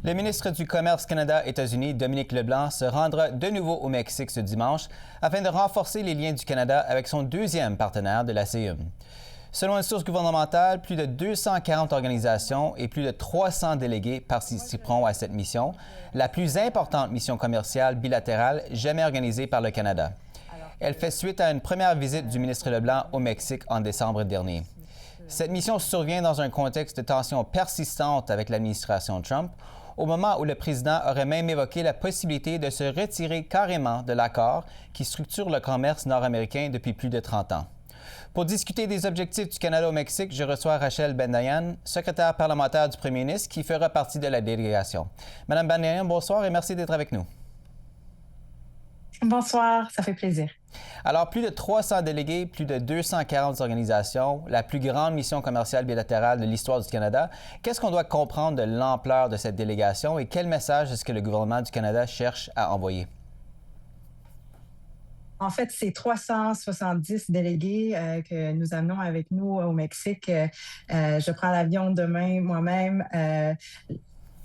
Le ministre du Commerce Canada-États-Unis, Dominique Leblanc, se rendra de nouveau au Mexique ce dimanche afin de renforcer les liens du Canada avec son deuxième partenaire de la CEUM. Selon une source gouvernementale, plus de 240 organisations et plus de 300 délégués participeront à cette mission, la plus importante mission commerciale bilatérale jamais organisée par le Canada. Elle fait suite à une première visite du ministre Leblanc au Mexique en décembre dernier. Cette mission survient dans un contexte de tensions persistantes avec l'administration Trump, au moment où le président aurait même évoqué la possibilité de se retirer carrément de l'accord qui structure le commerce nord-américain depuis plus de 30 ans. Pour discuter des objectifs du Canada au Mexique, je reçois Rachel Bendayan, secrétaire parlementaire du premier ministre, qui fera partie de la délégation. Madame Bendayan, bonsoir et merci d'être avec nous. Bonsoir, ça fait plaisir. Alors, plus de 300 délégués, plus de 240 organisations, la plus grande mission commerciale bilatérale de l'histoire du Canada. Qu'est-ce qu'on doit comprendre de l'ampleur de cette délégation et quel message est-ce que le gouvernement du Canada cherche à envoyer? En fait, c'est 370 délégués que nous amenons avec nous au Mexique. Je prends l'avion demain moi-même.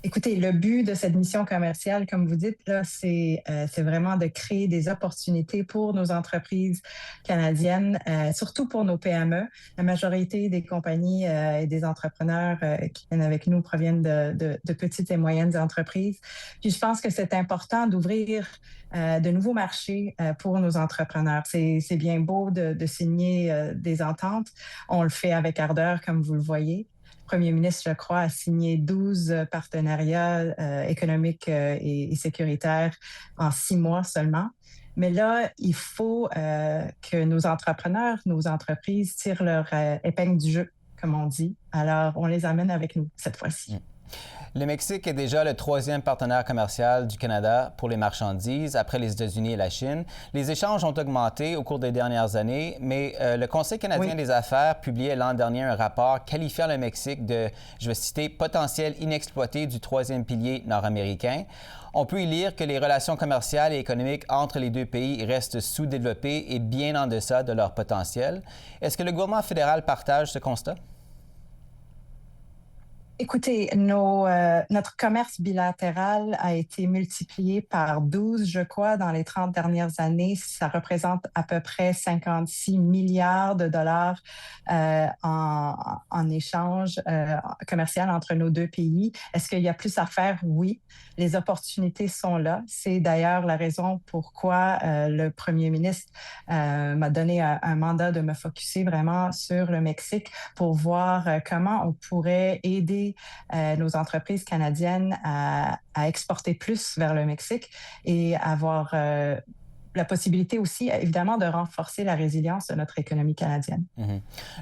Écoutez, le but de cette mission commerciale, comme vous dites, là, c'est vraiment de créer des opportunités pour nos entreprises canadiennes, surtout pour nos PME. La majorité des compagnies et des entrepreneurs qui viennent avec nous proviennent de petites et moyennes entreprises. Puis je pense que c'est important d'ouvrir de nouveaux marchés pour nos entrepreneurs. C'est bien beau de signer des ententes. On le fait avec ardeur, comme vous le voyez. Le premier ministre, je crois, a signé 12 partenariats économiques et sécuritaires en 6 mois seulement. Mais là, il faut que nos entrepreneurs, nos entreprises tirent leur épingle du jeu, comme on dit. Alors, on les amène avec nous cette fois-ci. Le Mexique est déjà le troisième partenaire commercial du Canada pour les marchandises, après les États-Unis et la Chine. Les échanges ont augmenté au cours des dernières années, mais le Conseil canadien des affaires publiait l'an dernier un rapport qualifiant le Mexique de, je vais citer, potentiel inexploité du troisième pilier nord-américain. On peut y lire que les relations commerciales et économiques entre les deux pays restent sous-développées et bien en deçà de leur potentiel. Est-ce que le gouvernement fédéral partage ce constat? Écoutez, notre commerce bilatéral a été multiplié par 12, je crois, dans les 30 dernières années. Ça représente à peu près 56 milliards de dollars en échange commercial entre nos deux pays. Est-ce qu'il y a plus à faire? Oui. Les opportunités sont là. C'est d'ailleurs la raison pourquoi le premier ministre m'a donné un mandat de me focusser vraiment sur le Mexique pour voir comment on pourrait aider nos entreprises canadiennes à exporter plus vers le Mexique et avoir la possibilité aussi, évidemment, de renforcer la résilience de notre économie canadienne.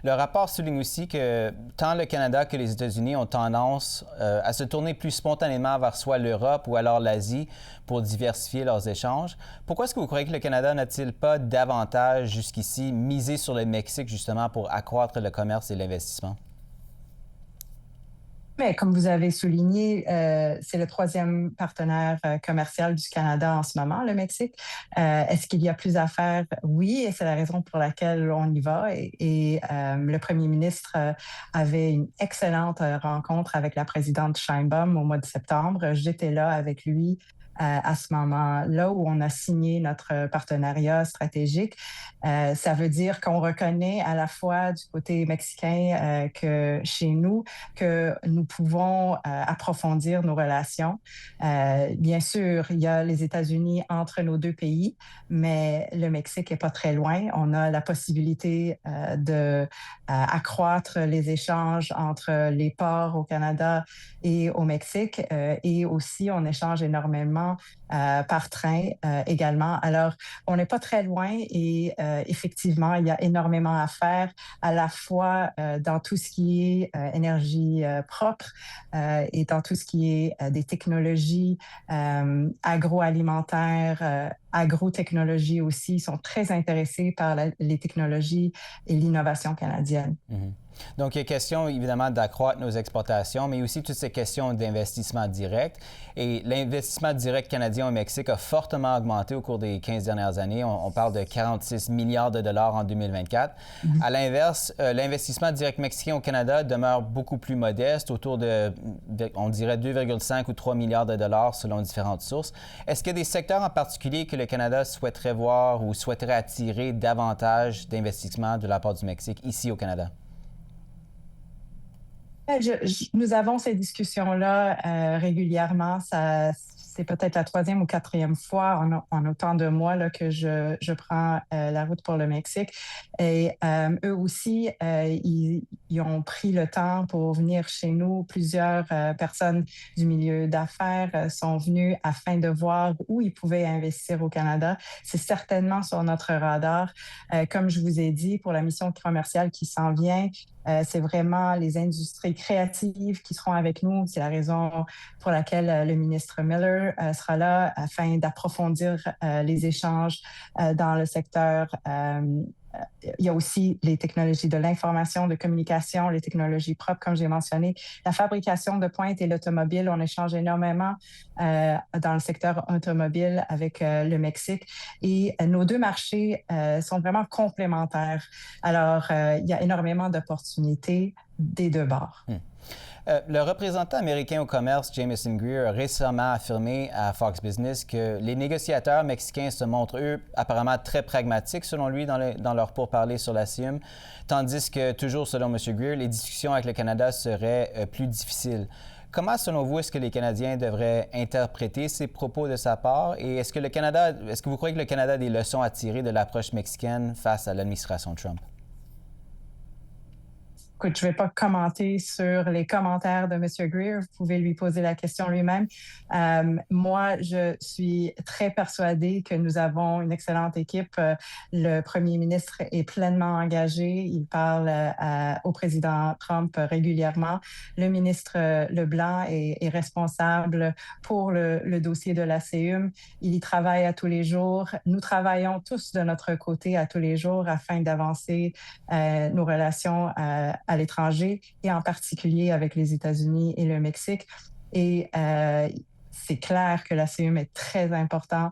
Le rapport souligne aussi que tant le Canada que les États-Unis ont tendance à se tourner plus spontanément vers soit l'Europe ou alors l'Asie pour diversifier leurs échanges. Pourquoi est-ce que vous croyez que le Canada n'a-t-il pas davantage jusqu'ici misé sur le Mexique justement pour accroître le commerce et l'investissement? Mais comme vous avez souligné, c'est le troisième partenaire commercial du Canada en ce moment, le Mexique. Est-ce qu'il y a plus à faire? Oui, et c'est la raison pour laquelle on y va. Et le premier ministre avait une excellente rencontre avec la présidente Sheinbaum au mois de septembre. J'étais là avec lui à ce moment-là où on a signé notre partenariat stratégique. Ça veut dire qu'on reconnaît à la fois du côté mexicain que chez nous, que nous pouvons approfondir nos relations. Bien sûr, il y a les États-Unis entre nos deux pays, mais le Mexique n'est pas très loin. On a la possibilité d'accroître les échanges entre les ports au Canada et au Mexique. Et aussi, on échange énormément par train également. Alors, on n'est pas très loin et effectivement, il y a énormément à faire à la fois dans tout ce qui est énergie propre et dans tout ce qui est des technologies agroalimentaires, agrotechnologie aussi. Ils sont très intéressés par les technologies et l'innovation canadienne. Donc, il est question évidemment d'accroître nos exportations, mais aussi toutes ces questions d'investissement direct. Et l'investissement direct canadien au Mexique a fortement augmenté au cours des 15 dernières années. On parle de 46 milliards de dollars en 2024. À l'inverse, l'investissement direct mexicain au Canada demeure beaucoup plus modeste, autour de, on dirait, 2,5 ou 3 milliards de dollars selon différentes sources. Est-ce qu'il y a des secteurs en particulier que le Canada souhaiterait voir ou souhaiterait attirer davantage d'investissements de la part du Mexique ici au Canada? Nous avons ces discussions-là régulièrement. C'est peut-être la troisième ou quatrième fois en autant de mois là, que je prends la route pour le Mexique. Et eux aussi, ils ont pris le temps pour venir chez nous. Plusieurs personnes du milieu d'affaires sont venues afin de voir où ils pouvaient investir au Canada. C'est certainement sur notre radar. Comme je vous ai dit, pour la mission commerciale qui s'en vient, c'est vraiment les industries créatives qui seront avec nous. C'est la raison pour laquelle le ministre Miller sera là afin d'approfondir les échanges dans le secteur. Il y a aussi les technologies de l'information, de communication, les technologies propres, comme j'ai mentionné, la fabrication de pointe et l'automobile. On échange énormément dans le secteur automobile avec le Mexique. Et nos deux marchés sont vraiment complémentaires. Alors, il y a énormément d'opportunités des deux bords. Le représentant américain au commerce, Jameson Greer, a récemment affirmé à Fox Business que les négociateurs mexicains se montrent, eux, apparemment très pragmatiques, selon lui, dans leur pourparlers sur la CIUM, tandis que, toujours selon M. Greer, les discussions avec le Canada seraient plus difficiles. Comment, selon vous, est-ce que les Canadiens devraient interpréter ces propos de sa part? Et est-ce que vous croyez que le Canada a des leçons à tirer de l'approche mexicaine face à l'administration Trump? Écoute, je ne vais pas commenter sur les commentaires de M. Greer. Vous pouvez lui poser la question lui-même. Moi, je suis très persuadée que nous avons une excellente équipe. Le premier ministre est pleinement engagé. Il parle au président Trump régulièrement. Le ministre Leblanc est responsable pour le dossier de la CIUM. Il y travaille à tous les jours. Nous travaillons tous de notre côté à tous les jours afin d'avancer nos relations à l'étranger et en particulier avec les États-Unis et le Mexique. Et c'est clair que la CIUM est très important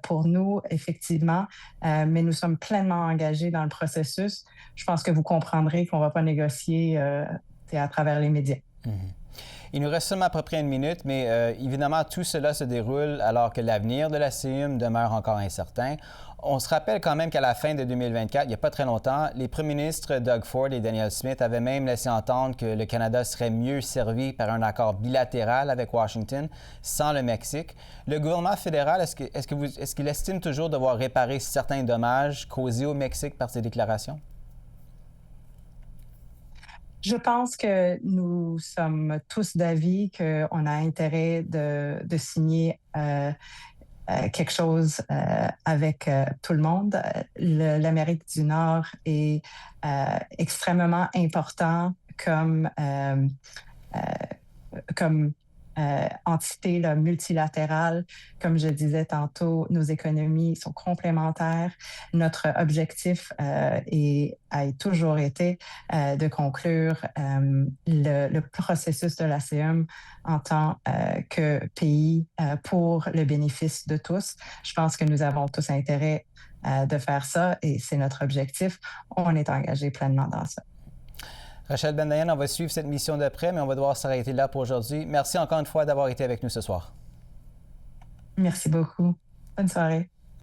pour nous, effectivement, mais nous sommes pleinement engagés dans le processus. Je pense que vous comprendrez qu'on ne va pas négocier à travers les médias. Il nous reste seulement à peu près une minute, mais évidemment, tout cela se déroule alors que l'avenir de la CIUM demeure encore incertain. On se rappelle quand même qu'à la fin de 2024, il n'y a pas très longtemps, les premiers ministres Doug Ford et Danielle Smith avaient même laissé entendre que le Canada serait mieux servi par un accord bilatéral avec Washington sans le Mexique. Le gouvernement fédéral, est-ce qu'il estime toujours devoir réparer certains dommages causés au Mexique par ces déclarations? Je pense que nous sommes tous d'avis qu'on a intérêt de signer quelque chose avec tout le monde. L'Amérique du Nord est extrêmement important comme entité là, multilatérale. Comme je disais tantôt, nos économies sont complémentaires. Notre objectif a toujours été de conclure le processus de la CIUM en tant que pays pour le bénéfice de tous. Je pense que nous avons tous intérêt de faire ça et c'est notre objectif. On est engagé pleinement dans ça. Rachel Bendayan, on va suivre cette mission de près, mais on va devoir s'arrêter là pour aujourd'hui. Merci encore une fois d'avoir été avec nous ce soir. Merci beaucoup. Bonne soirée.